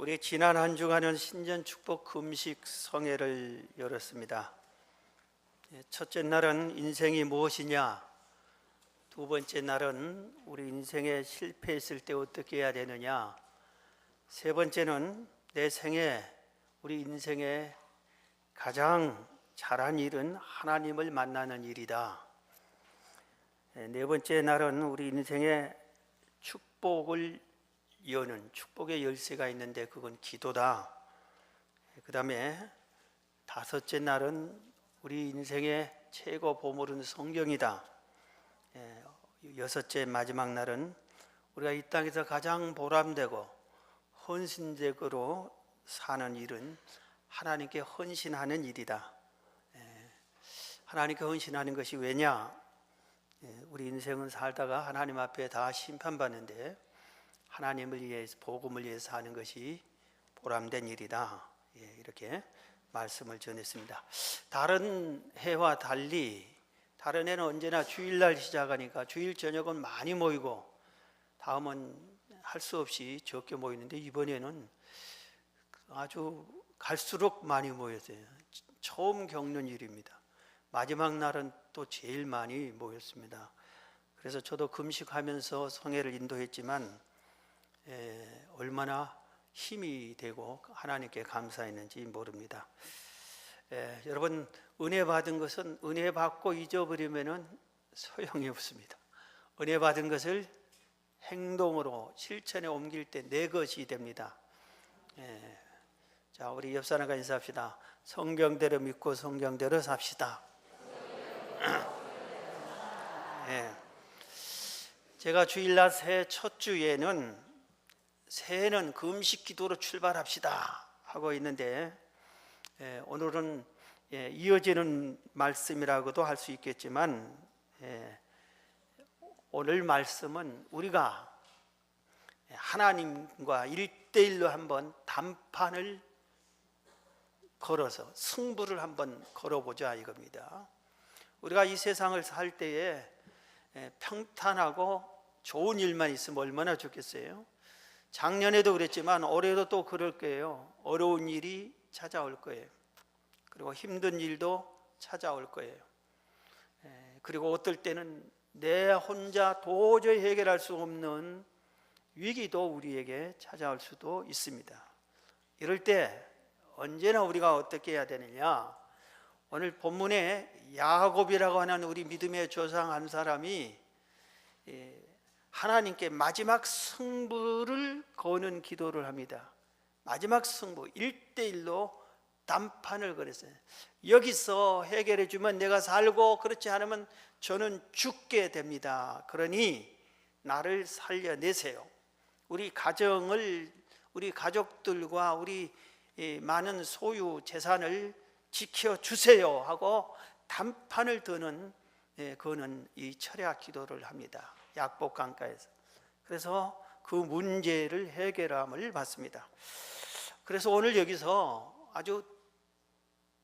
우리 지난 한 주간은 신전 축복 금식 성회를 열었습니다. 첫째 날은 인생이 무엇이냐, 두 번째 날은 우리 인생에 실패했을 때 어떻게 해야 되느냐, 세 번째는 내 생에 우리 인생에 가장 잘한 일은 하나님을 만나는 일이다. 네 번째 날은 우리 인생에 축복을 여는 축복의 열쇠가 있는데 그건 기도다. 그 다음에 다섯째 날은 우리 인생의 최고 보물은 성경이다. 여섯째 마지막 날은 우리가 이 땅에서 가장 보람되고 헌신적으로 사는 일은 하나님께 헌신하는 일이다. 하나님께 헌신하는 것이 왜냐? 우리 인생은 살다가 하나님 앞에 다 심판받는데 하나님을 위해서, 복음을 위해서 사는 것이 보람된 일이다. 이렇게 말씀을 전했습니다. 다른 해와 달리 다른 해는 언제나 주일날 시작하니까 주일 저녁은 많이 모이고 다음은 할 수 없이 적게 모이는데 이번에는 아주 갈수록 많이 모였어요. 처음 겪는 일입니다. 마지막 날은 또 제일 많이 모였습니다. 그래서 저도 금식하면서 성회를 인도했지만 얼마나 힘이 되고 하나님께 감사했는지 모릅니다. 여러분, 은혜 받은 것은 은혜 받고 잊어버리면 소용이 없습니다. 은혜 받은 것을 행동으로 실천에 옮길 때 내 것이 됩니다. 자, 우리 옆 사람과 인사합시다. 성경대로 믿고 성경대로 삽시다. 제가 주일날 새해 첫 주에는 새해는 금식 기도로 출발합시다 하고 있는데 오늘은 이어지는 말씀이라고도 할 수 있겠지만 오늘 말씀은 우리가 하나님과 1대1로 한번 단판을 걸어서 승부를 한번 걸어보자 이겁니다. 우리가 이 세상을 살 때에 평탄하고 좋은 일만 있으면 얼마나 좋겠어요. 작년에도 그랬지만 올해도 또 그럴 거예요. 어려운 일이 찾아올 거예요. 그리고 힘든 일도 찾아올 거예요. 그리고 어떨 때는 내 혼자 도저히 해결할 수 없는 위기도 우리에게 찾아올 수도 있습니다. 이럴 때 언제나 우리가 어떻게 해야 되느냐? 오늘 본문에 야곱이라고 하는 우리 믿음의 조상 한 사람이 하나님께 마지막 승부를 거는 기도를 합니다. 마지막 승부 1대1로 단판을 걸었어요. 여기서 해결해 주면 내가 살고 그렇지 않으면 저는 죽게 됩니다. 그러니 나를 살려내세요. 우리 가정을, 우리 가족들과 우리 많은 소유 재산을 지켜주세요 하고 단판을 거는 이 철야 기도를 합니다. 약복 강가에서. 그래서 그 문제를 해결함을 받습니다. 그래서 오늘 여기서 아주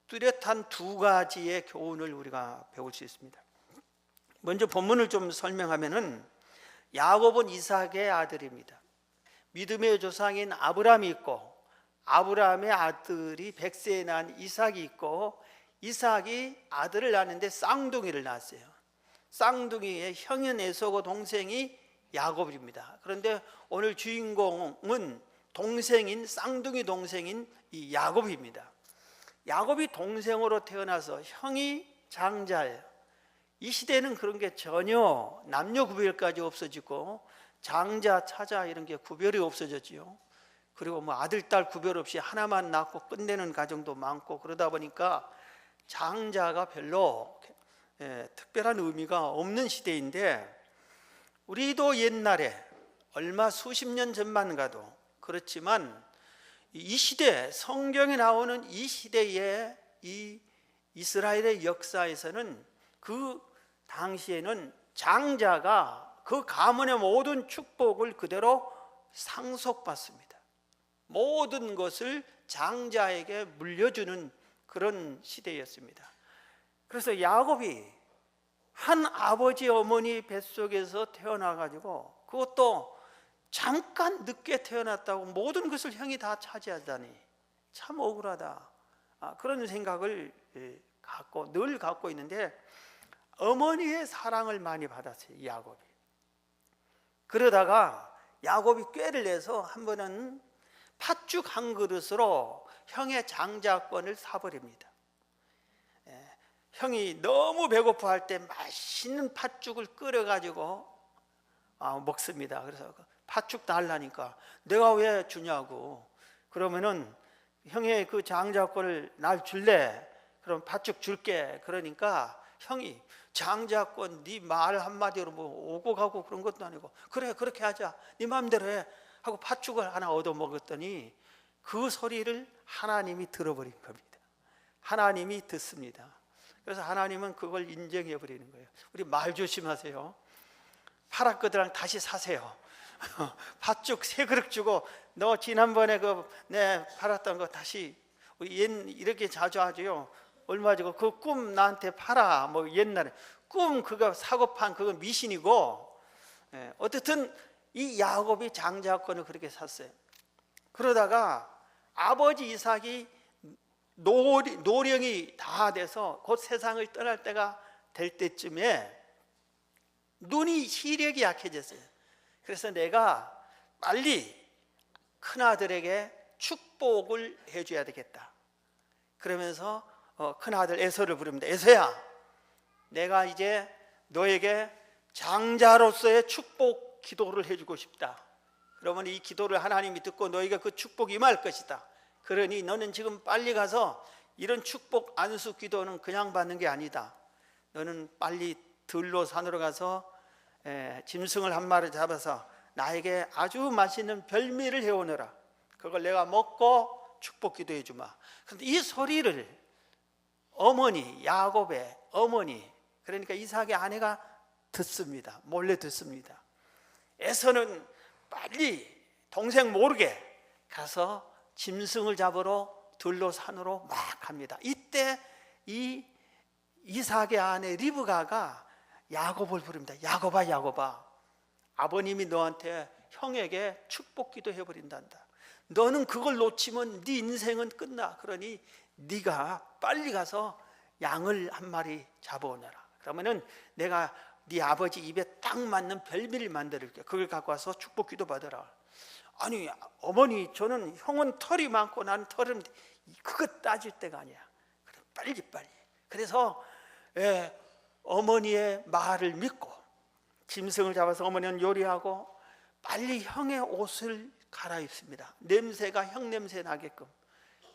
뚜렷한 두 가지의 교훈을 우리가 배울 수 있습니다. 먼저 본문을 좀 설명하면은 야곱은 이삭의 아들입니다. 믿음의 조상인 아브라함이 있고 아브라함의 아들이 100세에 난 이삭이 있고 이삭이 아들을 낳는데 쌍둥이를 낳았어요. 쌍둥이의 형인 에서고 동생이 야곱입니다. 그런데 오늘 주인공은 동생인 쌍둥이 동생인 이 야곱입니다. 야곱이 동생으로 태어나서 형이 장자예요. 이 시대는 그런 게 전혀 남녀 구별까지 없어지고 장자, 차자 이런 게 구별이 없어졌지요. 그리고 뭐 아들, 딸 구별 없이 하나만 낳고 끝내는 가정도 많고 그러다 보니까 장자가 별로 특별한 의미가 없는 시대인데 우리도 옛날에 얼마 수십 년 전만 가도 그렇지만 이 시대, 성경에 나오는 이 시대의 이 이스라엘의 역사에서는 그 당시에는 장자가 그 가문의 모든 축복을 그대로 상속받습니다. 모든 것을 장자에게 물려주는 그런 시대였습니다. 그래서 야곱이 한 아버지 어머니 뱃속에서 태어나가지고 그것도 잠깐 늦게 태어났다고 모든 것을 형이 다 차지하다니 참 억울하다. 그런 생각을 늘 갖고 있는데, 어머니의 사랑을 많이 받았어요, 야곱이. 그러다가 야곱이 꾀를 내서 한 번은 팥죽 한 그릇으로 형의 장자권을 사버립니다. 형이 너무 배고파할 때 맛있는 팥죽을 끓여가지고 먹습니다. 그래서 팥죽 달라니까 내가 왜 주냐고. 그러면은 형의 그 장자권을 날 줄래? 그럼 팥죽 줄게. 그러니까 형이 장자권 네 말 한마디로 뭐 오고 가고 그런 것도 아니고 그래 그렇게 하자 네 마음대로 해 하고 팥죽을 하나 얻어 먹었더니 그 소리를 하나님이 들어버린 겁니다. 하나님이 듣습니다. 그래서 하나님은 그걸 인정해 버리는 거예요. 우리 말 조심하세요. 팔았거든 다시 사세요. 팥죽 3그릇 주고 너 지난번에 내 팔았던 거 다시, 우리 이렇게 자주 하죠. 얼마 주고 그 꿈 나한테 팔아. 뭐 옛날에 꿈 그거 사고 판 그거 미신이고. 어쨌든 이 야곱이 장자권을 그렇게 샀어요. 그러다가 아버지 이삭이 노령이 다 돼서 곧 세상을 떠날 때가 될 때쯤에 눈이 시력이 약해졌어요. 그래서 내가 빨리 큰아들에게 축복을 해줘야 되겠다. 그러면서 큰아들 에서를 부릅니다. 에서야, 내가 이제 너에게 장자로서의 축복 기도를 해주고 싶다. 그러면 이 기도를 하나님이 듣고 너에게 그 축복이 임할 것이다. 그러니 너는 지금 빨리 가서 이런 축복 안수 기도는 그냥 받는 게 아니다. 너는 빨리 들로 산으로 가서 짐승을 한 마리 잡아서 나에게 아주 맛있는 별미를 해오너라. 그걸 내가 먹고 축복 기도해 주마. 그런데 이 소리를 어머니, 야곱의 어머니, 그러니까 이삭의 아내가 듣습니다. 몰래 듣습니다. 에서는 빨리 동생 모르게 가서 짐승을 잡으러 들로 산으로 막 갑니다. 이때 이 이삭의 아내 리브가가 야곱을 부릅니다. 야곱아, 야곱아, 아버님이 너한테 형에게 축복 기도해 버린단다. 너는 그걸 놓치면 네 인생은 끝나. 그러니 네가 빨리 가서 양을 한 마리 잡아오너라. 그러면은 내가 네 아버지 입에 딱 맞는 별미를 만들게. 그걸 갖고 와서 축복 기도 받으라. 아니 어머니, 저는 형은 털이 많고 나는 털은 그거 따질 때가 아니야. 그래 빨리. 그래서 어머니의 말을 믿고 짐승을 잡아서 어머니는 요리하고 빨리 형의 옷을 갈아입습니다. 냄새가 형 냄새 나게끔.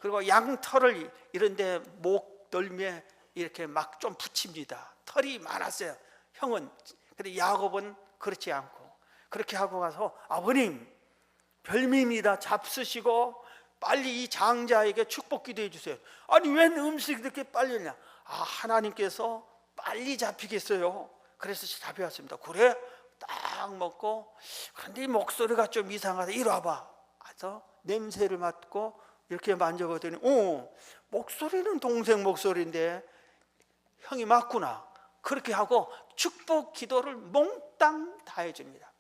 그리고 양털을 이런데 목덜미에 이렇게 막 좀 붙입니다. 털이 많았어요, 형은. 근데 야곱은 그렇지 않고 그렇게 하고 가서 아버님 별미입니다. 잡수시고 빨리 이 장자에게 축복 기도해 주세요. 아니 웬 음식이 이렇게 빨리 오냐. 하나님께서 빨리 잡히겠어요. 그래서 잡혀왔습니다. 그래? 딱 먹고, 그런데 이 목소리가 좀 이상하다. 이리 와봐. 그래서 냄새를 맡고 이렇게 만져보더니 목소리는 동생 목소리인데 형이 맞구나. 그렇게 하고 축복 기도를 몽땅 다 해줍니다.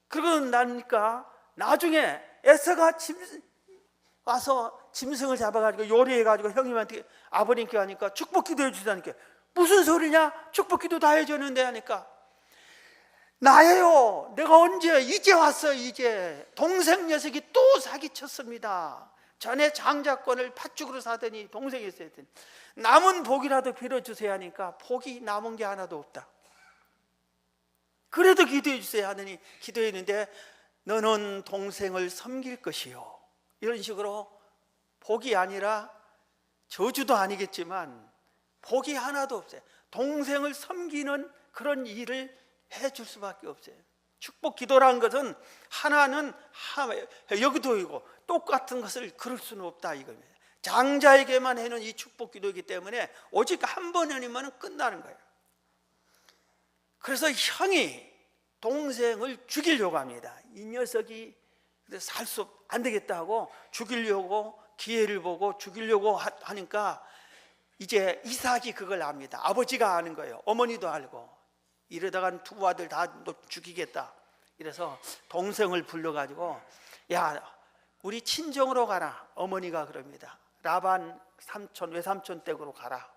그러고 나니까 나중에 에서가 와서 짐승을 잡아가지고 요리해가지고 형님한테, 아버님께 하니까 축복 기도해 주다니까. 무슨 소리냐? 축복 기도 다 해줬는데 하니까 나예요. 내가 언제 이제 왔어. 이제 동생 녀석이 또 사기쳤습니다. 전에 장자권을 팥죽으로 사더니 동생이 있어야 돼. 남은 복이라도 빌어주세요 하니까 복이 남은 게 하나도 없다. 그래도 기도해 주세요 하더니 기도했는데 너는 동생을 섬길 것이요. 이런 식으로 복이 아니라 저주도 아니겠지만 복이 하나도 없어요. 동생을 섬기는 그런 일을 해줄 수밖에 없어요. 축복 기도라는 것은 하나는 여기도 있고 똑같은 것을 그럴 수는 없다 이겁니다. 장자에게만 해는 이 축복 기도이기 때문에 오직 한 번 아니면 끝나는 거예요. 그래서 형이 동생을 죽이려고 합니다. 이 녀석이 살 수 안 되겠다 하고 죽이려고 기회를 보고 죽이려고 하니까 이제 이삭이 그걸 압니다. 아버지가 아는 거예요. 어머니도 알고. 이러다간 두 아들 다 너 죽이겠다. 이래서 동생을 불러가지고 야, 우리 친정으로 가라. 어머니가 그럽니다. 라반 삼촌, 외삼촌 댁으로 가라.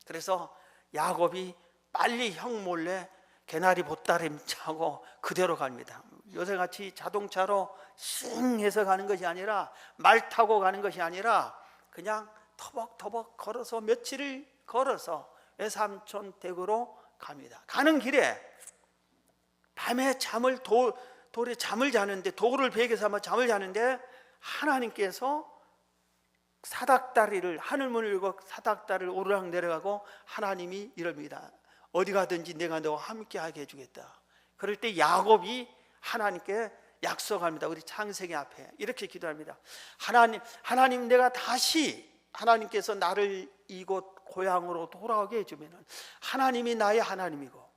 그래서 야곱이 빨리 형 몰래 개나리 보따림 차고 그대로 갑니다. 요새같이 자동차로 싱 해서 가는 것이 아니라, 말 타고 가는 것이 아니라 그냥 터벅터벅 걸어서, 며칠을 걸어서 외삼촌 댁으로 갑니다. 가는 길에 밤에 돌에 잠을 자는데, 돌을 베개 삼아 잠을 자는데 하나님께서 사닥다리를, 하늘문을 열고 사닥다리를 오르락 내려가고 하나님이 이럽니다. 어디 가든지 내가 너와 함께하게 해주겠다. 그럴 때 야곱이 하나님께 약속합니다. 우리 창세기 앞에 이렇게 기도합니다. 하나님 내가 다시, 하나님께서 나를 이곳 고향으로 돌아오게 해주면 하나님이 나의 하나님이고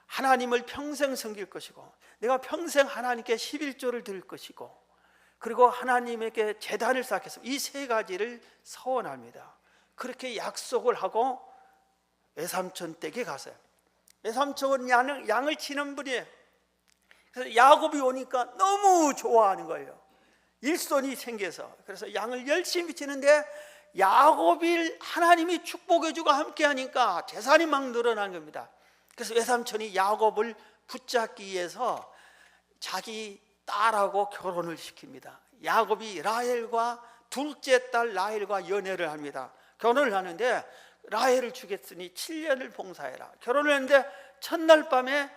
하나님을 평생 섬길 것이고 내가 평생 하나님께 11조를 드릴 것이고 그리고 하나님에게 제단을 쌓겠습니다. 이 세 가지를 서원합니다. 그렇게 약속을 하고 외삼촌 댁에 갔어요. 외삼촌은 양을 치는 분이에요. 그래서 야곱이 오니까 너무 좋아하는 거예요. 일손이 생겨서. 그래서 양을 열심히 치는데 야곱이 하나님이 축복해주고 함께하니까 재산이 막 늘어난 겁니다. 그래서 외삼촌이 야곱을 붙잡기 위해서 자기 딸하고 결혼을 시킵니다. 야곱이 라헬과 둘째 딸 라헬과 연애를 합니다. 결혼을 하는데 라헬을 주겠으니 7년을 봉사해라. 결혼을 했는데 첫날 밤에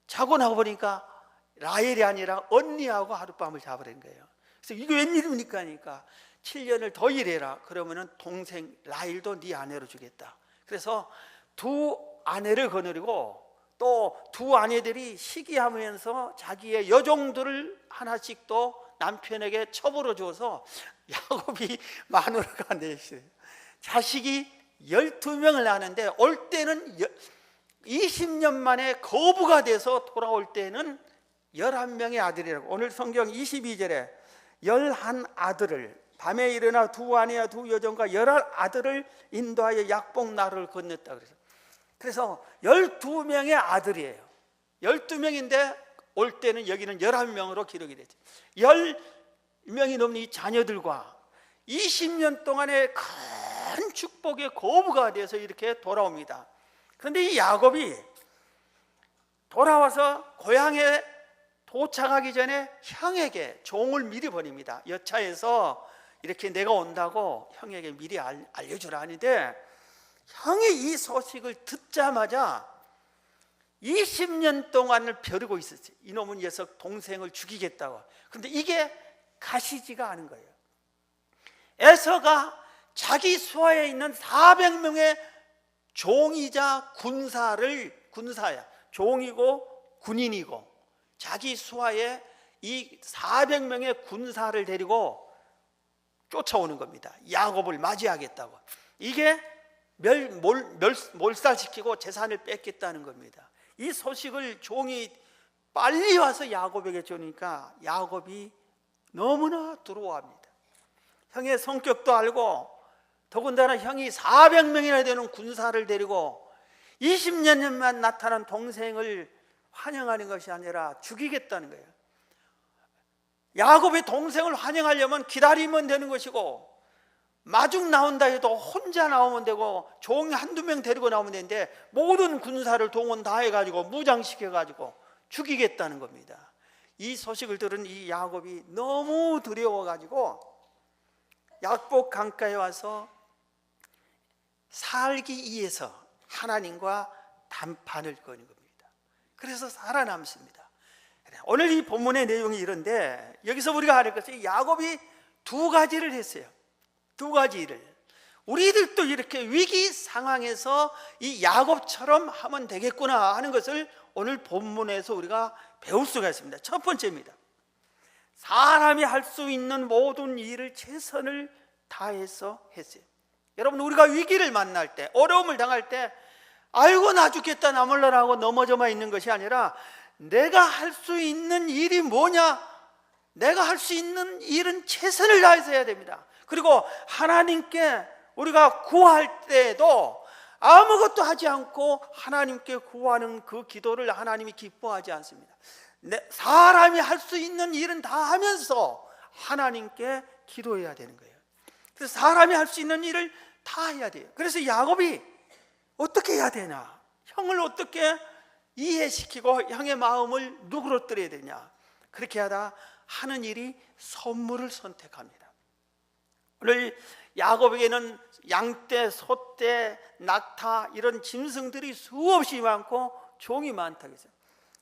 자고 나보니까 라헬이 아니라 언니하고 하룻밤을 자버린 거예요. 그래서 이거 웬일입니까? 하니까 7년을 더 일해라. 그러면은 동생 라헬도 네 아내로 주겠다. 그래서 두 아내를 거느리고 또 두 아내들이 시기하면서 자기의 여종들을 하나씩 또 남편에게 첩으로 줘서 야곱이 마누라가 넷이에요. 자식이 12명을 낳았는데 올 때는 20년 만에 거부가 돼서 돌아올 때는 11명의 아들이라고. 오늘 성경 22절에 11아들을, 밤에 일어나 두 아내와 두 여종과 11아들을 인도하여 약복 나루를 건넜다 그래서 12명의 아들이에요. 12명인데 올 때는 여기는 11명으로 기록이 됐죠. 10명이 넘는 이 자녀들과 20년 동안의 큰 축복의 거부가 돼서 이렇게 돌아옵니다. 그런데 이 야곱이 돌아와서 고향에 도착하기 전에 형에게 종을 미리 보냅니다. 여차해서 이렇게 내가 온다고 형에게 미리 알려주라 하는데, 형이 이 소식을 듣자마자 20년 동안을 벼르고 있었어요. 이놈은 녀석 동생을 죽이겠다고. 그런데 이게 가시지가 않은 거예요. 에서가 자기 수하에 있는 400명의 종이자 군사야. 종이고 군인이고 자기 수하에 이 400명의 군사를 데리고 쫓아오는 겁니다. 야곱을 맞이하겠다고. 이게 몰살시키고 재산을 뺏겠다는 겁니다. 이 소식을 종이 빨리 와서 야곱에게 주니까 야곱이 너무나 두려워합니다. 형의 성격도 알고 더군다나 형이 400명이나 되는 군사를 데리고 20년만 나타난 동생을 환영하는 것이 아니라 죽이겠다는 거예요. 야곱의 동생을 환영하려면 기다리면 되는 것이고 마중 나온다 해도 혼자 나오면 되고 종이 한두 명 데리고 나오면 되는데 모든 군사를 동원 다 해가지고 무장시켜가지고 죽이겠다는 겁니다. 이 소식을 들은 이 야곱이 너무 두려워가지고 약복 강가에 와서 살기 위해서 하나님과 담판을 거는 겁니다. 그래서 살아남습니다. 오늘 이 본문의 내용이 이런데 여기서 우리가 알 것은 야곱이 두 가지를 했어요. 두 가지 일을. 우리들도 이렇게 위기 상황에서 이 야곱처럼 하면 되겠구나 하는 것을 오늘 본문에서 우리가 배울 수가 있습니다. 첫 번째입니다. 사람이 할 수 있는 모든 일을 최선을 다해서 했어요. 여러분, 우리가 위기를 만날 때, 어려움을 당할 때 아이고 나 죽겠다 나 몰라라 하고 넘어져만 있는 것이 아니라 내가 할 수 있는 일이 뭐냐? 내가 할 수 있는 일은 최선을 다해서 해야 됩니다. 그리고 하나님께 우리가 구할 때에도 아무것도 하지 않고 하나님께 구하는 그 기도를 하나님이 기뻐하지 않습니다. 사람이 할 수 있는 일은 다 하면서 하나님께 기도해야 되는 거예요. 그래서 사람이 할 수 있는 일을 다 해야 돼요. 그래서 야곱이 어떻게 해야 되나, 형을 어떻게 이해시키고 형의 마음을 누그러뜨려야 되냐, 그렇게 하다 하는 일이 선물을 선택합니다. 오늘 야곱에게는 양떼, 소떼, 낙타 이런 짐승들이 수없이 많고 종이 많다고 했어요.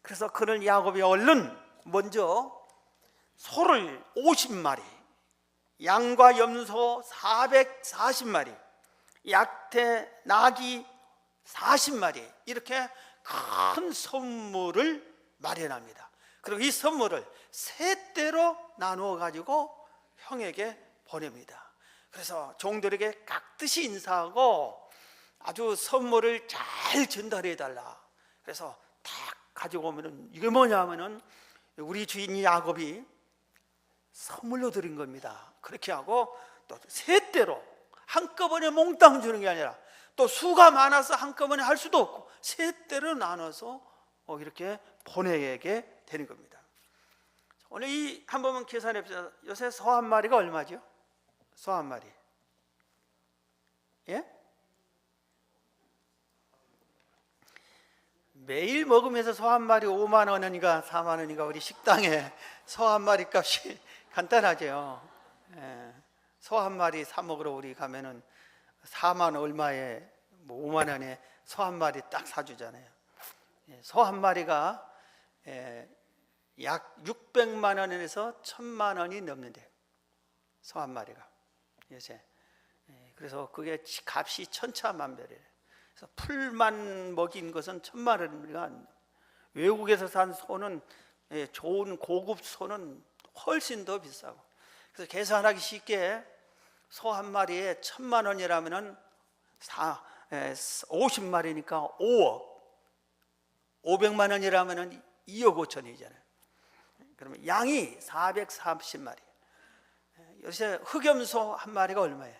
그래서 그는 야곱이 얼른 먼저 소를 50마리, 양과 염소 440마리, 약태, 나귀 40마리, 이렇게 큰 선물을 마련합니다. 그리고 이 선물을 세 대로 나누어 가지고 형에게 보냅니다. 그래서 종들에게 깍듯이 인사하고 아주 선물을 잘 전달해 달라. 그래서 딱 가지고 오면은 이게 뭐냐면은 우리 주인 야곱이 선물로 드린 겁니다. 그렇게 하고 또 세 대로 한꺼번에 몽땅 주는 게 아니라, 또 수가 많아서 한꺼번에 할 수도 없고 세 대로 나눠서 이렇게 보내게 되는 겁니다. 오늘 이 한 번만 계산해 봅시다. 요새 소 한 마리가 얼마죠? 소 한 마리, 예? 매일 먹으면서 소 한 마리 5만 원인가 4만 원인가 우리 식당에 소 한 마리 값이 간단하죠. 예. 소 한 마리 사 먹으러 우리 가면은 4만 얼마에 5만 원에 소 한 마리 딱 사주잖아요. 예. 소 한 마리가 약 600만 원에서 1000만 원이 넘는데, 소 한 마리가 요새. 그래서 그게 값이 천차만별이에요. 그래서 풀만 먹인 것은 1000만 원이가, 외국에서 산 소는, 좋은 고급 소는 훨씬 더 비싸고. 그래서 계산하기 쉽게 소 한 마리에 1000만 원이라면은 50마리니까 5억, 500만 원이라면은 2억 5천이잖아요. 그러면 양이 430마리. 요새 흑염소 한 마리가 얼마예요?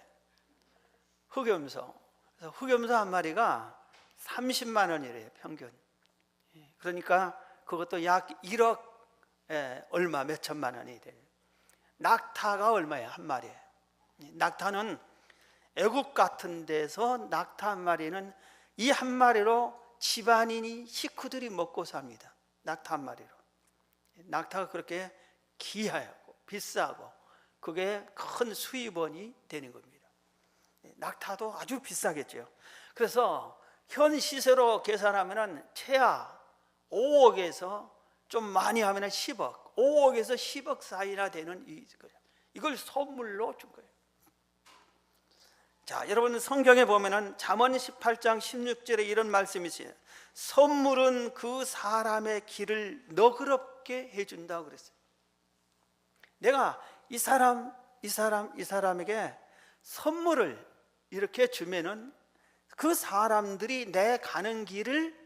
흑염소. 그래서 흑염소 한 마리가 30만 원이래요, 평균. 그러니까 그것도 약 1억 얼마, 몇 천만 원이 돼요. 낙타가 얼마예요, 한 마리에? 낙타는 애국 같은 데서 낙타 한 마리는 이 한 마리로 집안인이 식구들이 먹고 삽니다. 낙타 한 마리로. 낙타가 그렇게 귀하고 비싸고 그게 큰 수입원이 되는 겁니다. 낙타도 아주 비싸겠죠. 그래서 현 시세로 계산하면은 최하 5억에서 좀 많이 하면은 10억, 5억에서 10억 사이나 되는 이걸 선물로 준 거예요. 자, 여러분 성경에 보면은 잠언 18장 16절에 이런 말씀이 있어요. 선물은 그 사람의 길을 너그럽게 해준다고 그랬어요. 내가 이 사람에게 선물을 이렇게 주면은 그 사람들이 내 가는 길을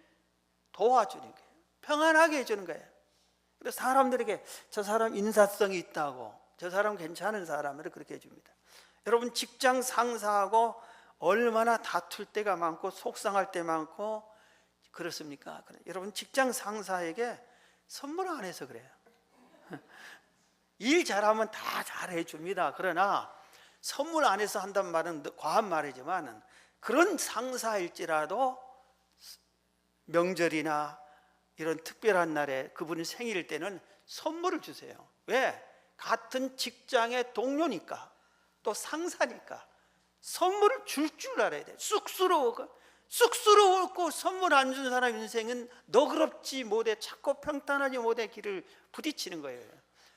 도와주는 거예요. 평안하게 해주는 거예요. 그래서 사람들에게 저 사람 인사성이 있다고, 저 사람 괜찮은 사람을 그렇게 해줍니다. 여러분 직장 상사하고 얼마나 다툴 때가 많고 속상할 때 많고 그렇습니까? 여러분 직장 상사에게 선물 안 해서 그래요. 일 잘하면 다 잘해 줍니다. 그러나 선물 안 해서 한단 말은 과한 말이지만, 그런 상사일지라도 명절이나 이런 특별한 날에 그분이 생일일 때는 선물을 주세요. 왜? 같은 직장의 동료니까, 또 상사니까 선물을 줄 알아야 돼. 쑥스러웠고 선물 안 준 사람 인생은 너그럽지 못해, 자꾸 평탄하지 못해 길을 부딪히는 거예요.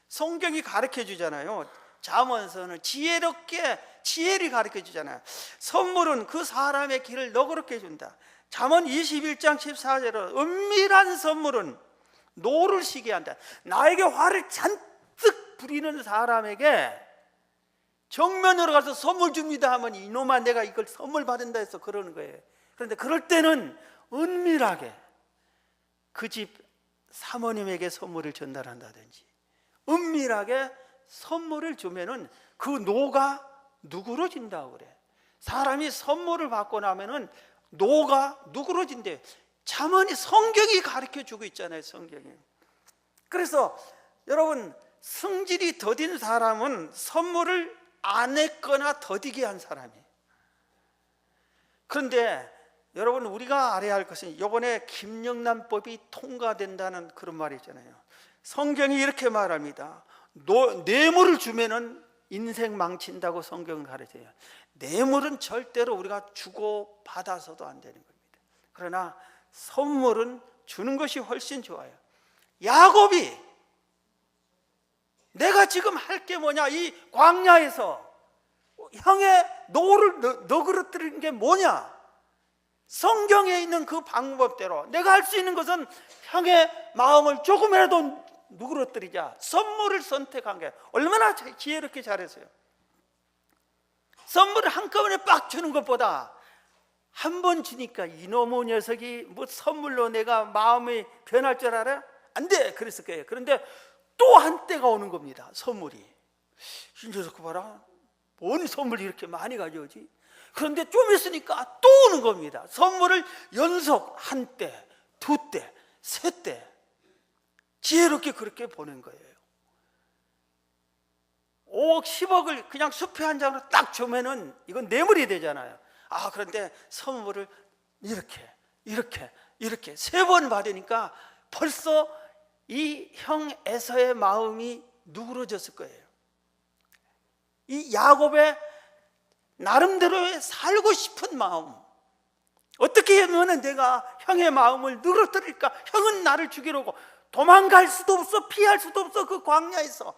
성경이 가르쳐 주잖아요. 잠언서는 지혜를 가르쳐 주잖아요. 선물은 그 사람의 길을 너그럽게 해준다. 잠언 21장 14절은 은밀한 선물은 노를 시게 한다. 나에게 화를 잔뜩 부리는 사람에게 정면으로 가서 선물 줍니다 하면 이놈아 내가 이걸 선물 받은다 해서 그러는 거예요. 그런데 그럴 때는 은밀하게 그 집 사모님에게 선물을 전달한다든지 은밀하게 선물을 주면은 그 노가 누그러진다고 그래. 사람이 선물을 받고 나면은 노가 누그러진대. 잠언이 성경이 가르쳐 주고 있잖아요. 성경이. 그래서 여러분, 성질이 더딘 사람은 선물을 안 했거나 더디게 한 사람이에요. 그런데 여러분, 우리가 알아야 할 것은 이번에 김영란법이 통과된다는 그런 말이 있잖아요. 성경이 이렇게 말합니다. 뇌물을 주면은 인생 망친다고 성경은 가르쳐요. 뇌물은 절대로 우리가 주고 받아서도 안 되는 겁니다. 그러나 선물은 주는 것이 훨씬 좋아요. 야곱이 내가 지금 할 게 뭐냐, 이 광야에서 형의 노를 너그러뜨리는 게 뭐냐, 성경에 있는 그 방법대로 내가 할 수 있는 것은 형의 마음을 조금이라도 누그러뜨리자, 선물을 선택한 게 얼마나 지혜롭게 잘했어요. 선물을 한꺼번에 빡 주는 것보다 한 번 주니까 이놈의 녀석이 뭐 선물로 내가 마음이 변할 줄 알아? 안 돼! 그랬을 거예요. 그런데 또 한때가 오는 겁니다. 선물이. 이 녀석 봐라, 뭔 선물이 이렇게 많이 가져오지? 그런데 좀 있으니까 또 오는 겁니다. 선물을 연속 한 때, 두 때, 세 때 지혜롭게 그렇게 보낸 거예요. 5억, 10억을 그냥 수표 한 장으로 딱 주면은 이건 뇌물이 되잖아요. 그런데 선물을 이렇게 세 번 받으니까 벌써 이 형 에서의 마음이 누그러졌을 거예요. 이 야곱의 나름대로의 살고 싶은 마음, 어떻게 하면 내가 형의 마음을 누그러뜨릴까? 형은 나를 죽이려고 도망갈 수도 없어, 피할 수도 없어. 그 광야에서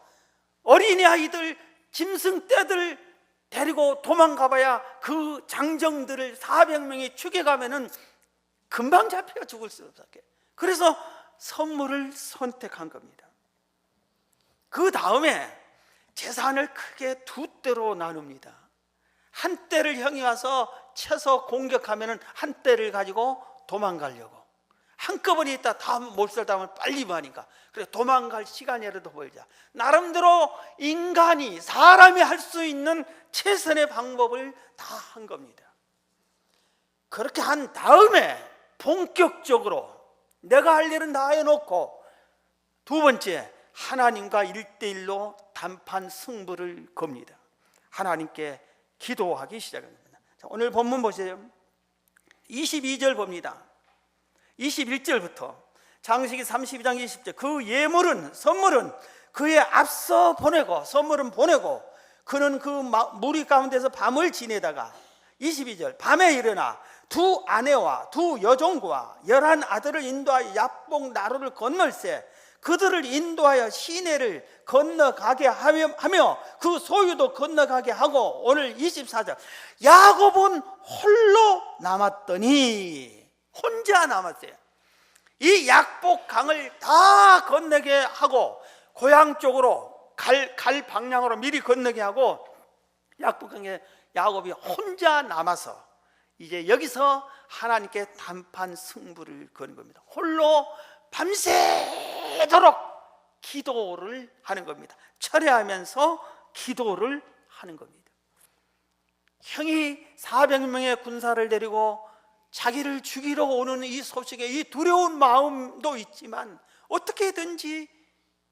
어린이 아이들, 짐승떼들 데리고 도망가봐야 그 장정들을 400명이 죽여가면은 금방 잡혀 죽을 수 없게. 그래서 선물을 선택한 겁니다. 그 다음에 재산을 크게 두 때로 나눕니다. 한 때를 형이 와서 쳐서 공격하면은 한 때를 가지고 도망가려고, 한꺼번에 있다 다 몰살당하면 빨리 마니까, 그래 도망갈 시간이라도 벌자. 나름대로 인간이, 사람이 할 수 있는 최선의 방법을 다 한 겁니다. 그렇게 한 다음에 본격적으로 내가 할 일은 다 해놓고 두 번째, 하나님과 1대1로 단판 승부를 겁니다. 하나님께 기도하기 시작합니다. 자, 오늘 본문 보세요. 22절 봅니다. 21절부터 창세기 32장 20절. 그 예물은, 선물은 그의 앞서 보내고, 선물은 보내고, 그는 그 무리 가운데서 밤을 지내다가 22절, 밤에 일어나 두 아내와 두 여종과 11 아들을 인도하여 야복 나루를 건널세 그들을 인도하여 시내를 건너가게 하며 그 소유도 건너가게 하고, 오늘 24절, 야곱은 홀로 남았더니, 혼자 남았어요. 이 약복 강을 다 건너게 하고 고향 쪽으로 갈 방향으로 미리 건너게 하고, 약복강에 야곱이 혼자 남아서 이제 여기서 하나님께 단판 승부를 거는 겁니다. 홀로 밤새도록 기도를 하는 겁니다. 철회하면서 기도를 하는 겁니다. 형이 400명의 군사를 데리고 자기를 죽이러 오는 이 소식에 이 두려운 마음도 있지만, 어떻게든지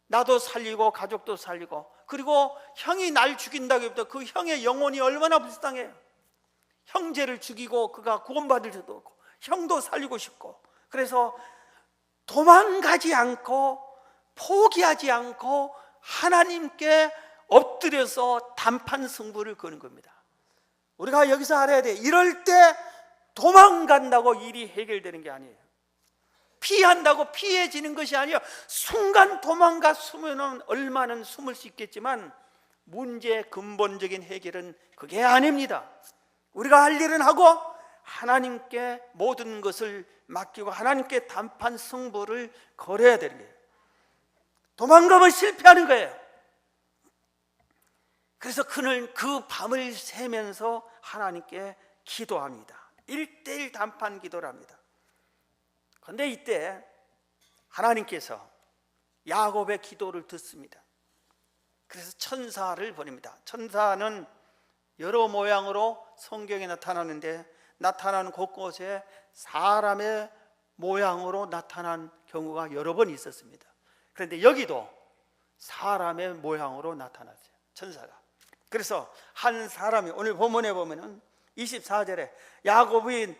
나도 살리고 가족도 살리고, 그리고 형이 날 죽인다기보다 그 형의 영혼이 얼마나 불쌍해요. 형제를 죽이고 그가 구원받을 수도 없고 형도 살리고 싶고, 그래서 도망가지 않고 포기하지 않고 하나님께 엎드려서 단판 승부를 거는 겁니다. 우리가 여기서 알아야 돼. 이럴 때 도망간다고 일이 해결되는 게 아니에요. 피한다고 피해지는 것이 아니에요. 순간 도망가 숨으면 얼마는 숨을 수 있겠지만 문제의 근본적인 해결은 그게 아닙니다. 우리가 할 일은 하고 하나님께 모든 것을 맡기고 하나님께 단판 승부를 걸어야 되는 거예요. 도망가면 실패하는 거예요. 그래서 그는 그 밤을 새면서 하나님께 기도합니다. 1대1 단판 기도를 합니다. 그런데 이때 하나님께서 야곱의 기도를 듣습니다. 그래서 천사를 보냅니다. 천사는 여러 모양으로 성경에 나타나는데, 나타나는 곳곳에 사람의 모양으로 나타난 경우가 여러 번 있었습니다. 그런데 여기도 사람의 모양으로 나타났어요, 천사가. 그래서 한 사람이, 오늘 본문에 보면은 24절에 야곱은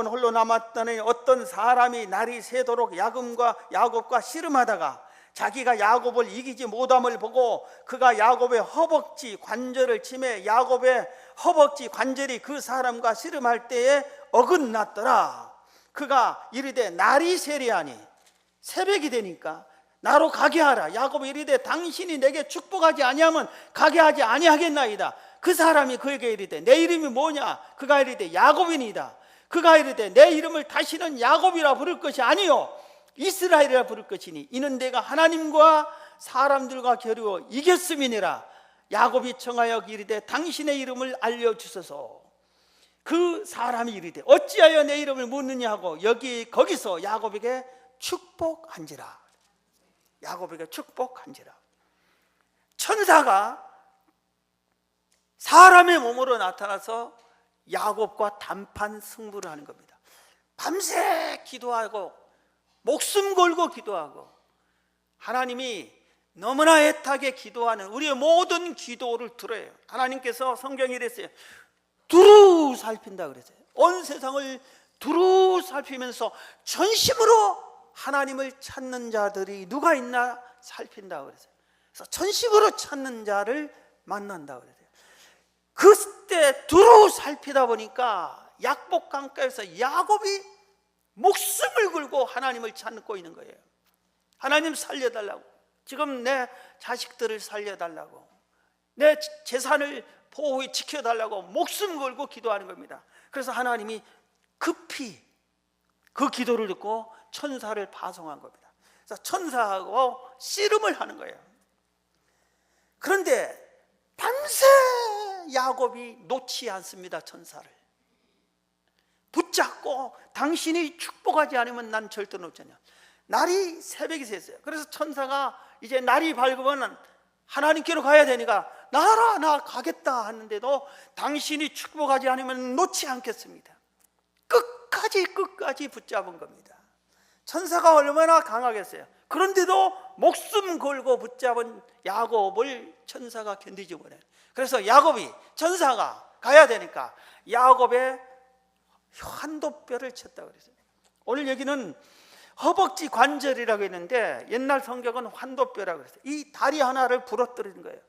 홀로 남았더니 어떤 사람이 날이 새도록 야곱과 씨름하다가 자기가 야곱을 이기지 못함을 보고 그가 야곱의 허벅지 관절을 치매 야곱의 허벅지 관절이 그 사람과 씨름할 때에 어긋났더라. 그가 이르되 날이 새리하니, 새벽이 되니까 나로 가게 하라. 야곱이 이르되 당신이 내게 축복하지 아니하면 가게 하지 아니하겠나이다. 그 사람이 그에게 이르되 내 이름이 뭐냐? 그가 이르되 야곱이니이다. 그가 이르되 내 이름을 다시는 야곱이라 부를 것이 아니요 이스라엘이라 부를 것이니 이는 내가 하나님과 사람들과 겨루어 이겼음이니라. 야곱이 청하여 이르되 당신의 이름을 알려주소서. 그 사람이 이르되 어찌하여 내 이름을 묻느냐 하고 거기서 야곱에게 축복한지라. 야곱에게 축복한지라. 천사가 사람의 몸으로 나타나서 야곱과 단판 승부를 하는 겁니다. 밤새 기도하고 목숨 걸고 기도하고, 하나님이 너무나 애타게 기도하는 우리의 모든 기도를 들어요. 하나님께서 성경에 이랬어요. 두루 살핀다 그랬어요. 온 세상을 두루 살피면서 전심으로 하나님을 찾는 자들이 누가 있나 살핀다 그랬어요. 그래서 전심으로 찾는 자를 만난다 그랬어요. 그때 두루 살피다 보니까 약복 강가에서 야곱이 목숨을 걸고 하나님을 찾고 있는 거예요. 하나님 살려달라고, 지금 내 자식들을 살려달라고, 내 재산을 보호해 지켜달라고 목숨 걸고 기도하는 겁니다. 그래서 하나님이 급히 그 기도를 듣고 천사를 파송한 겁니다. 그래서 천사하고 씨름을 하는 거예요. 그런데 밤새 야곱이 놓지 않습니다. 천사를 붙잡고 당신이 축복하지 않으면 난 절대 놓지 않냐. 날이 새벽이 샜어요. 그래서 천사가 이제 날이 밝으면 하나님께로 가야 되니까 나라 나 가겠다 하는데도 당신이 축복하지 않으면 놓지 않겠습니다. 끝까지 붙잡은 겁니다. 천사가 얼마나 강하겠어요. 그런데도 목숨 걸고 붙잡은 야곱을 천사가 견디지 못해요. 그래서 천사가 가야 되니까 야곱의 환도뼈를 쳤다 그랬어요. 오늘 여기는 허벅지 관절이라고 했는데 옛날 성경은 환도뼈라고 그랬어요. 이 다리 하나를 부러뜨리는 거예요.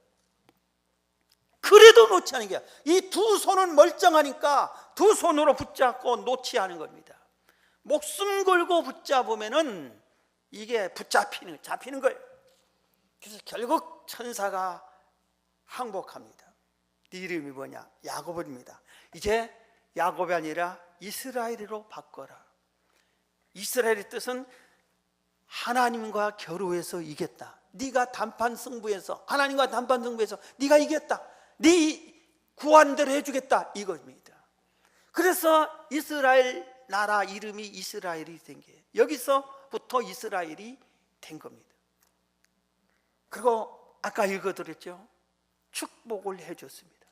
그래도 놓지 않은 게, 이 두 손은 멀쩡하니까 두 손으로 붙잡고 놓지 않은 겁니다. 목숨 걸고 붙잡으면은 이게 잡히는 거예요. 그래서 결국 천사가 항복합니다. 네 이름이 뭐냐? 야곱입니다. 이제 야곱이 아니라 이스라엘이로 바꿔라. 이스라엘의 뜻은 하나님과 겨루해서 이겼다. 네가 단판 승부에서, 하나님과 단판 승부에서 네가 이겼다. 네 구한대로 해주겠다 이겁니다. 그래서 이스라엘 나라 이름이 이스라엘이 된 게, 여기서부터 이스라엘이 된 겁니다. 그리고 아까 읽어드렸죠. 축복을 해줬습니다.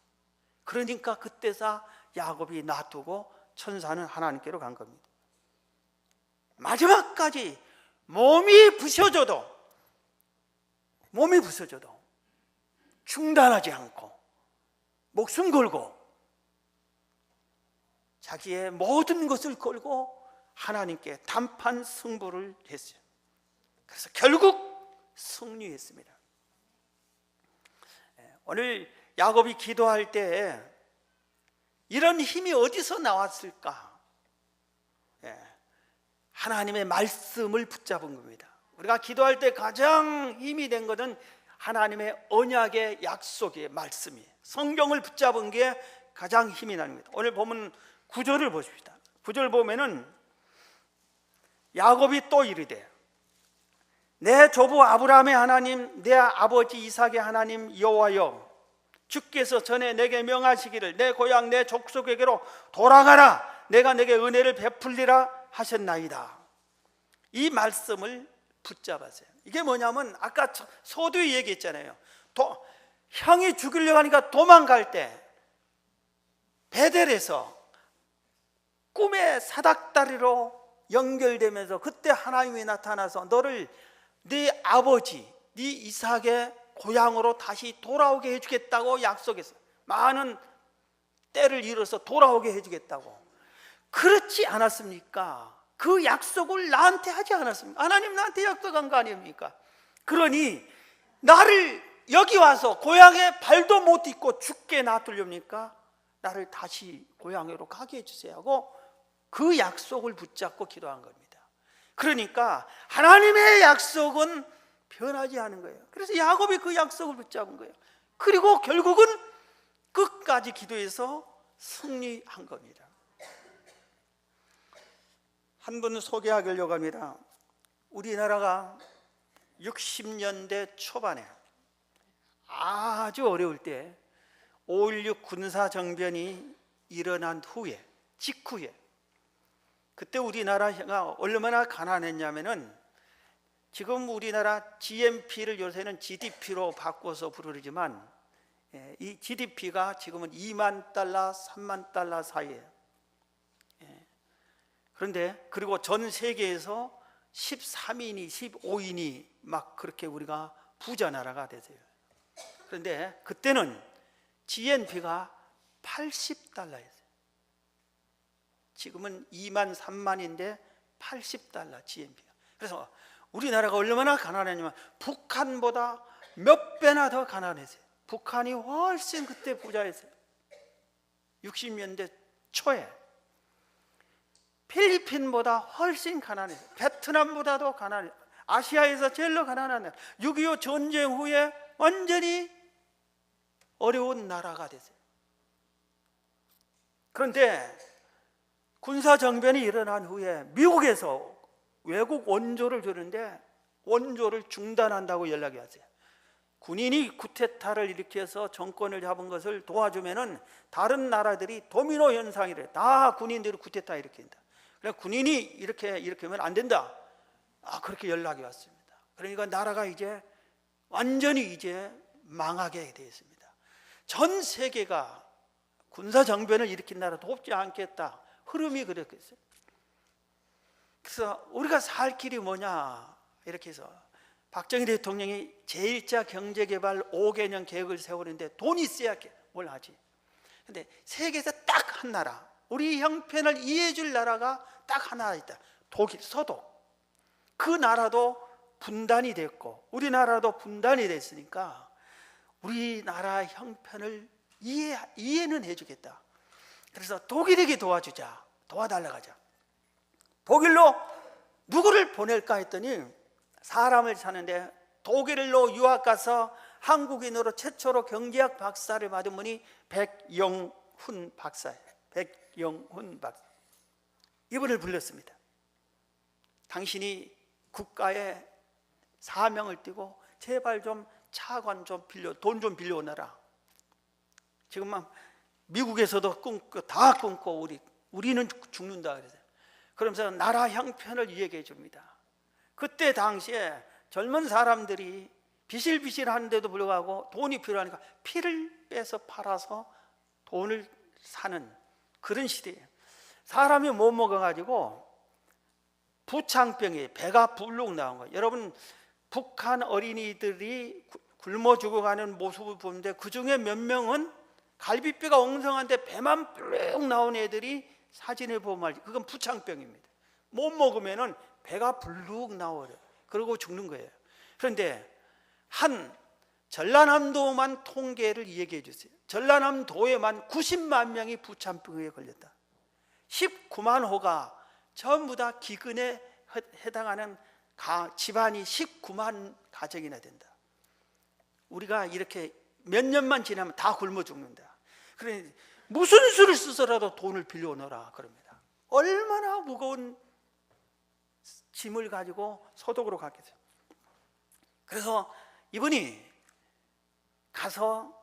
그러니까 그때서 야곱이 놔두고 천사는 하나님께로 간 겁니다. 마지막까지 몸이 부서져도 중단하지 않고 목숨 걸고 자기의 모든 것을 걸고 하나님께 단판 승부를 했어요. 그래서 결국 승리했습니다. 오늘 야곱이 기도할 때 이런 힘이 어디서 나왔을까? 하나님의 말씀을 붙잡은 겁니다. 우리가 기도할 때 가장 힘이 된 것은 하나님의 언약의 약속의 말씀이에요. 성경을 붙잡은 게 가장 힘이 납니다. 오늘 보면 9절을 보십시다. 9절 보면은 야곱이 또 이르되 내 조부 아브라함의 하나님, 내 아버지 이삭의 하나님 여호와여, 주께서 전에 내게 명하시기를 내 고향 내 족속에게로 돌아가라, 내가 내게 은혜를 베풀리라 하셨나이다. 이 말씀을 붙잡았어요. 이게 뭐냐면 아까 소두에 얘기했잖아요. 형이 죽이려고 하니까 도망갈 때 베델에서 꿈의 사닥다리로 연결되면서 그때 하나님이 나타나서 너를 네 아버지, 네 이삭의 고향으로 다시 돌아오게 해주겠다고 약속했어요. 많은 때를 이뤄서 돌아오게 해주겠다고. 그렇지 않았습니까? 그 약속을 나한테 하지 않았습니까? 하나님 나한테 약속한 거 아닙니까? 그러니 나를 여기 와서 고향에 발도 못 딛고 죽게 놔두렵니까? 나를 다시 고향으로 가게 해주세요 하고 그 약속을 붙잡고 기도한 겁니다. 그러니까 하나님의 약속은 변하지 않은 거예요. 그래서 야곱이 그 약속을 붙잡은 거예요. 그리고 결국은 끝까지 기도해서 승리한 겁니다. 한 분 소개하려고 합니다. 우리나라가 60년대 초반에 아주 어려울 때 5.16 군사정변이 일어난 후에, 직후에, 그때 우리나라가 얼마나 가난했냐면은, 지금 우리나라 GNP를 요새는 GDP로 바꿔서 부르지만 이 GDP가 지금은 2만 달러, 3만 달러 사이에요. 그런데 그리고 전 세계에서 13인이 15인이 막 그렇게 우리가 부자 나라가 되세요. 그런데 그때는 GNP가 80달러였어요. 지금은 2만 3만인데 80달러 GNP가. 그래서 우리나라가 얼마나 가난했냐면 북한보다 몇 배나 더 가난했어요. 북한이 훨씬 그때 부자였어요. 60년대 초에 필리핀보다 훨씬 가난했어요. 베트남보다도 가난했어요. 아시아에서 제일로 가난한 나라. 6.25 전쟁 후에 완전히 어려운 나라가 됐어요. 그런데 군사정변이 일어난 후에 미국에서 외국 원조를 주는데 원조를 중단한다고 연락이 왔어요. 군인이 쿠데타를 일으켜서 정권을 잡은 것을 도와주면은 다른 나라들이 도미노 현상이래. 다 군인들이 쿠데타 일으킨다. 그래 군인이 이렇게 하면 안 된다. 그렇게 연락이 왔습니다. 그러니까 나라가 이제 완전히 이제 망하게 되었습니다. 전 세계가 군사정변을 일으킨 나라 돕지 않겠다. 흐름이 그랬겠어요. 그래서 우리가 살 길이 뭐냐 이렇게 해서 박정희 대통령이 제1차 경제개발 5개년 계획을 세우는데 돈이 있어야 뭘 하지. 근데 세계에서 딱 한 나라, 우리 형편을 이해해 줄 나라가 딱 하나 있다. 독일, 서독. 그 나라도 분단이 됐고 우리나라도 분단이 됐으니까 우리나라 형편을 이해는 해주겠다. 그래서 독일에게 도와주자, 도와달라고 하자. 독일로 누구를 보낼까 했더니 사람을 찾는데 독일로 유학 가서 한국인으로 최초로 경제학 박사를 받은 분이 백영훈 박사예요. 백영훈 박사. 이분을 불렀습니다. 당신이 국가에 사명을 띠고 제발 좀 차관 좀 돈 좀 빌려오너라. 지금 막 미국에서도 다 끊고 우리는 죽는다 그래서. 그러면서 나라 형편을 얘기해 줍니다. 그때 당시에 젊은 사람들이 비실비실하는데도 불구하고 돈이 필요하니까 피를 빼서 팔아서 돈을 사는 그런 시대예요. 사람이 못 먹어가지고 부창병이 배가 불룩 나온 거예요. 여러분 북한 어린이들이 굶어 죽어가는 모습을 보는데 그중에 몇 명은 갈비뼈가 엉성한데 배만 불룩 나온 애들이 사진을 보면 알지. 그건 부창병입니다. 못 먹으면은 배가 불룩 나와요. 그러고 죽는 거예요. 그런데 한 전라남도만 통계를 얘기해 주세요. 전라남도에만 90만 명이 부창병에 걸렸다. 19만 호가 전부 다 기근에 해당하는 집안이 19만 가정이나 된다. 우리가 이렇게 몇 년만 지나면 다 굶어 죽는다. 그러니 무슨 수를 써서라도 돈을 빌려오너라 그럽니다. 얼마나 무거운 짐을 가지고 서독으로 갔겠어요. 그래서 이분이 가서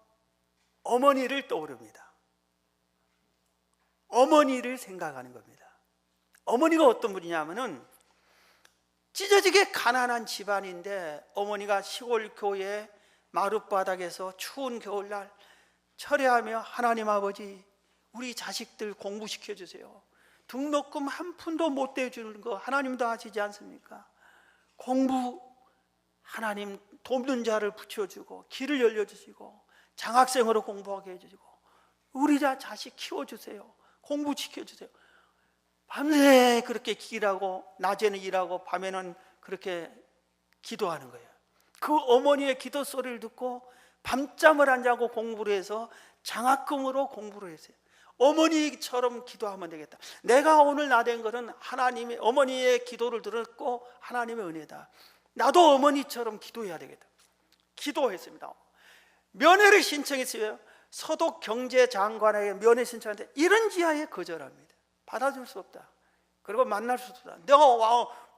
어머니를 떠오릅니다. 어머니를 생각하는 겁니다. 어머니가 어떤 분이냐면은 찢어지게 가난한 집안인데 어머니가 시골 교회 마룻바닥에서 추운 겨울날 철회하며 하나님 아버지 우리 자식들 공부시켜 주세요. 등록금 한 푼도 못 대주는 거 하나님도 하시지 않습니까? 공부 하나님 돕는 자를 붙여주고 길을 열려주시고 장학생으로 공부하게 해주시고 우리 자식 키워주세요. 공부시켜주세요. 밤새 그렇게 일하고 낮에는 일하고 밤에는 그렇게 기도하는 거예요. 그 어머니의 기도 소리를 듣고 밤잠을 안 자고 공부를 해서 장학금으로 공부를 했어요. 어머니처럼 기도하면 되겠다. 내가 오늘 나된 것은 하나님의 어머니의 기도를 들었고 하나님의 은혜다. 나도 어머니처럼 기도해야 되겠다. 기도했습니다. 면회를 신청했어요. 서독 경제장관에게 면회 신청하는데 이런 지하에 거절합니다. 받아줄 수 없다. 그리고 만날 수 없다. 내가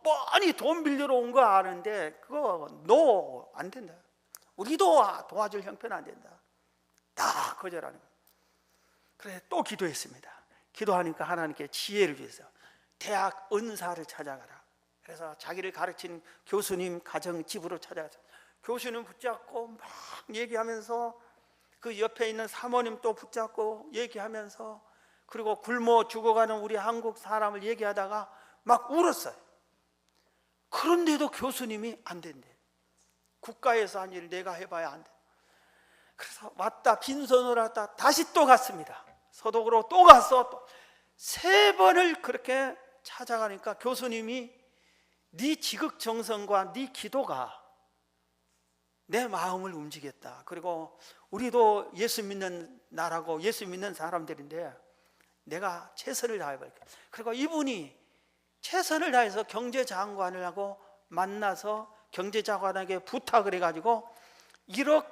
뻔히 돈 빌리러 온 거 아는데 그거 너 안 된다. 우리도 도와줄 형편은 안 된다. 다 거절하는 거예요. 그래서 또 기도했습니다. 기도하니까 하나님께 지혜를 주셔서 대학 은사를 찾아가라. 그래서 자기를 가르친 교수님 가정 집으로 찾아가서 교수님 붙잡고 막 얘기하면서 그 옆에 있는 사모님 또 붙잡고 얘기하면서 그리고 굶어 죽어가는 우리 한국 사람을 얘기하다가 막 울었어요. 그런데도 교수님이 안 된대. 국가에서 한 일을 내가 해봐야 안 돼. 그래서 왔다 빈손으로 왔다 다시 또 갔습니다. 서독으로 또 가서 세 번을 그렇게 찾아가니까 교수님이 네 지극정성과 네 기도가 내 마음을 움직였다. 그리고 우리도 예수 믿는 나라고 예수 믿는 사람들인데 내가 최선을 다해볼게. 그리고 이분이 최선을 다해서 경제장관을 하고 만나서 경제장관에게 부탁을 해가지고 1억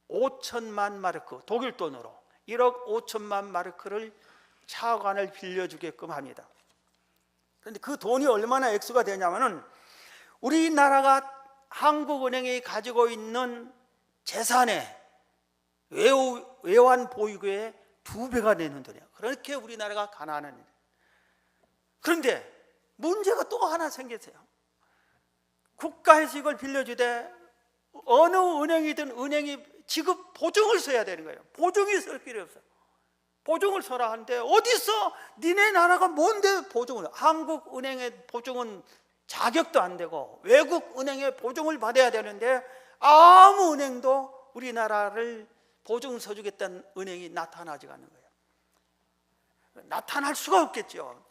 5천만 마르크 독일 돈으로 1억 5천만 마르크를 차관을 빌려주게끔 합니다. 그런데 그 돈이 얼마나 액수가 되냐면은 우리나라가 한국은행이 가지고 있는 재산의 외환 보유고의 2배가 되는 돈이야. 그렇게 우리나라가 가난한 일. 그런데 문제가 또 하나 생겼어요. 국가에서 이걸 빌려주되 어느 은행이든 은행이 지급 보증을 써야 되는 거예요. 보증이 쓸 필요 없어요. 보증을 서라 하는데 어디서 니네 나라가 뭔데 보증을, 한국은행의 보증은 자격도 안 되고 외국 은행의 보증을 받아야 되는데 아무 은행도 우리나라를 보증 서주겠다는 은행이 나타나지 않는 거예요. 나타날 수가 없겠죠.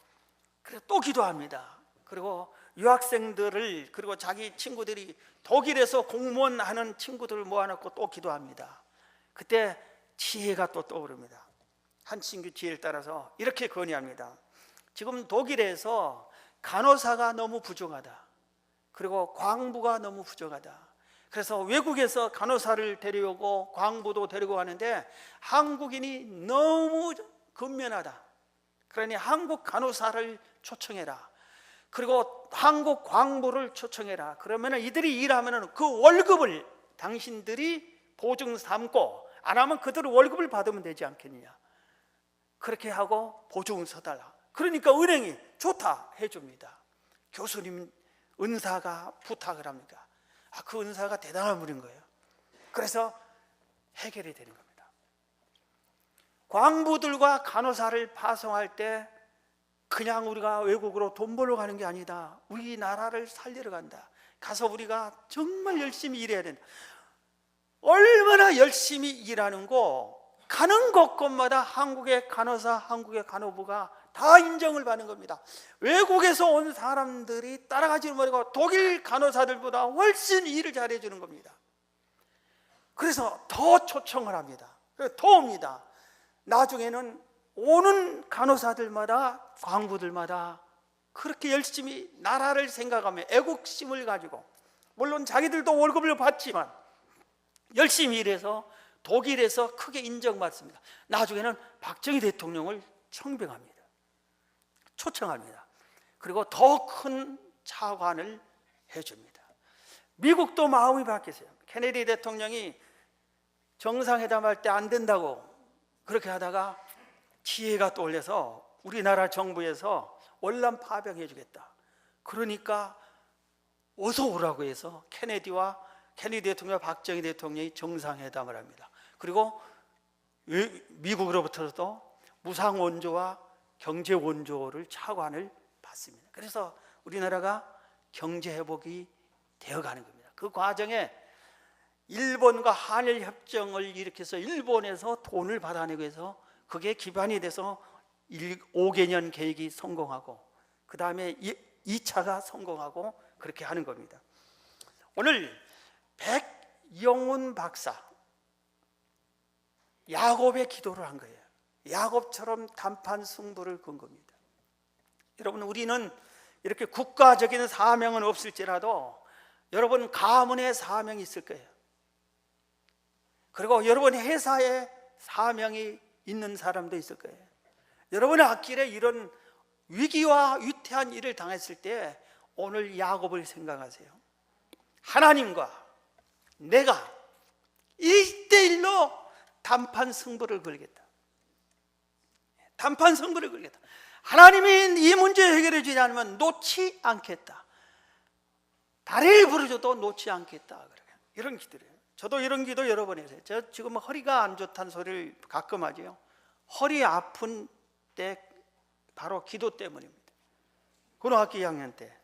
그래서 또 기도합니다. 그리고 유학생들을 그리고 자기 친구들이 독일에서 공무원 하는 친구들을 모아놓고 또 기도합니다. 그때 지혜가 또 떠오릅니다. 한 친구 지혜를 따라서 이렇게 건의합니다. 지금 독일에서 간호사가 너무 부족하다. 그리고 광부가 너무 부족하다. 그래서 외국에서 간호사를 데려오고 광부도 데리고 가는데 한국인이 너무 근면하다. 그러니 한국 간호사를 초청해라. 그리고 한국 광부를 초청해라. 그러면 이들이 일하면 그 월급을 당신들이 보증 삼고 안 하면 그들 월급을 받으면 되지 않겠느냐. 그렇게 하고 보증을 서달라. 그러니까 은행이 좋다 해줍니다. 교수님 은사가 부탁을 합니까? 그 은사가 대단한 분인 거예요. 그래서 해결이 되는 겁니다. 광부들과 간호사를 파송할 때 그냥 우리가 외국으로 돈 벌러 가는 게 아니다. 우리나라를 살리러 간다. 가서 우리가 정말 열심히 일해야 된다. 얼마나 열심히 일하는 거 가는 곳곳마다 한국의 간호사, 한국의 간호부가 다 인정을 받는 겁니다. 외국에서 온 사람들이 따라가지 못하고 독일 간호사들보다 훨씬 일을 잘해 주는 겁니다. 그래서 더 초청을 합니다. 더 옵니다. 나중에는 오는 간호사들마다 광부들마다 그렇게 열심히 나라를 생각하며 애국심을 가지고 물론 자기들도 월급을 받지만 열심히 일해서 독일에서 크게 인정받습니다. 나중에는 박정희 대통령을 청빙합니다. 초청합니다. 그리고 더 큰 차관을 해줍니다. 미국도 마음이 바뀌었어요. 케네디 대통령이 정상회담 할 때 안 된다고 그렇게 하다가 지혜가 떠올려서 우리나라 정부에서 월남 파병해 주겠다. 그러니까 어서 오라고 해서 케네디 대통령과 박정희 대통령이 정상회담을 합니다. 그리고 미국으로부터도 무상 원조와 경제 원조를 차관을 받습니다. 그래서 우리나라가 경제 회복이 되어가는 겁니다. 그 과정에 일본과 한일 협정을 일으켜서 일본에서 돈을 받아내고 해서 그게 기반이 돼서 5개년 계획이 성공하고 그 다음에 2차가 성공하고 그렇게 하는 겁니다. 오늘 백영훈 박사, 야곱의 기도를 한 거예요. 야곱처럼 단판 승부를 건 겁니다. 여러분, 우리는 이렇게 국가적인 사명은 없을지라도 여러분 가문의 사명이 있을 거예요. 그리고 여러분 회사에 사명이 있는 사람도 있을 거예요. 여러분의 앞길에 이런 위기와 위태한 일을 당했을 때 오늘 야곱을 생각하세요. 하나님과 내가 1대1로 단판 승부를 걸겠다. 단판 승부를 걸겠다. 하나님이 이 문제 해결해 주지 않으면 놓지 않겠다. 다리를 부러져도 놓지 않겠다. 이런 기도를 해요. 저도 이런 기도 여러 번 했어요. 저 지금 허리가 안 좋다는 소리를 가끔 하죠. 허리 아픈 때 바로 기도 때문입니다. 고등학교 2학년 때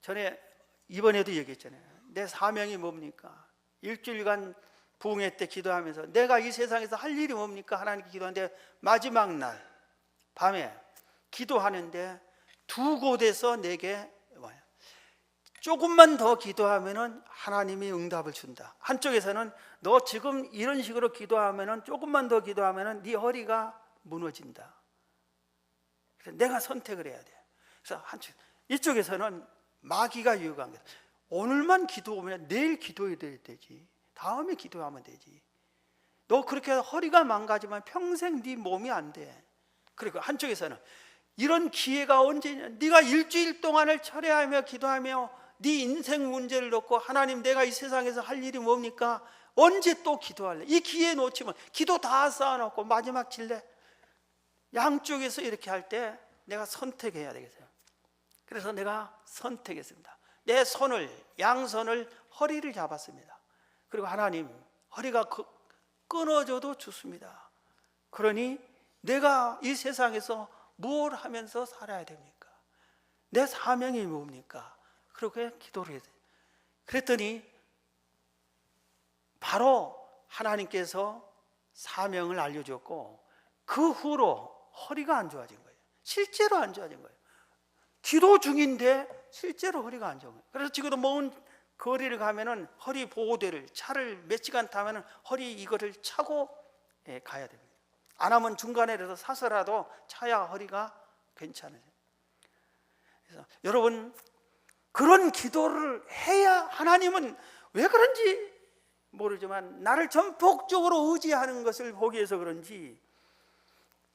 전에 이번에도 얘기했잖아요. 내 사명이 뭡니까? 일주일간 부흥회 때 기도하면서 내가 이 세상에서 할 일이 뭡니까? 하나님께 기도하는데 마지막 날 밤에 기도하는데 두 곳에서 내게 와요. 조금만 더 기도하면은 하나님이 응답을 준다. 한쪽에서는 너 지금 이런 식으로 기도하면은 조금만 더 기도하면은 네 허리가 무너진다. 그래서 내가 선택을 해야 돼. 그래서 이쪽에서는 마귀가 유혹한 거야. 오늘만 기도하면 내일 기도해야 되지. 다음에 기도하면 되지. 너 그렇게 허리가 망가지면 평생 네 몸이 안 돼. 그리고 한쪽에서는 이런 기회가 언제냐. 네가 일주일 동안을 철회하며 기도하며 네 인생 문제를 놓고 하나님 내가 이 세상에서 할 일이 뭡니까? 언제 또 기도할래? 이 기회 놓치면 기도 다 쌓아놓고 마지막 질래? 양쪽에서 이렇게 할 때 내가 선택해야 되겠어요. 그래서 내가 선택했습니다. 내 손을 양손을 허리를 잡았습니다. 그리고 하나님 허리가 끊어져도 좋습니다. 그러니 내가 이 세상에서 뭘 하면서 살아야 됩니까? 내 사명이 뭡니까? 그렇게 기도를 했어요. 그랬더니 바로 하나님께서 사명을 알려줬고 그 후로 허리가 안 좋아진 거예요. 실제로 안 좋아진 거예요. 기도 중인데 실제로 허리가 안 좋은 거예요. 그래서 지금도 먼 거리를 가면은 허리 보호대를 차를 몇 시간 타면은 허리 이거를 차고 가야 됩니다. 안 하면 중간에라도 사서라도 차야 허리가 괜찮아요. 그래서 여러분 그런 기도를 해야 하나님은 왜 그런지 모르지만 나를 전폭적으로 의지하는 것을 보기 위해서 그런지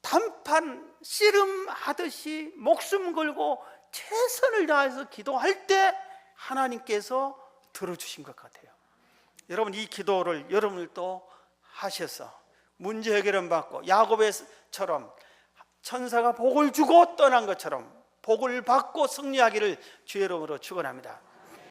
단판 씨름하듯이 목숨 걸고 최선을 다해서 기도할 때 하나님께서 들어주신 것 같아요. 여러분 이 기도를 여러분들도 하셔서 문제 해결은 받고 야곱처럼 천사가 복을 주고 떠난 것처럼 복을 받고 승리하기를 주의 이름으로 축원합니다.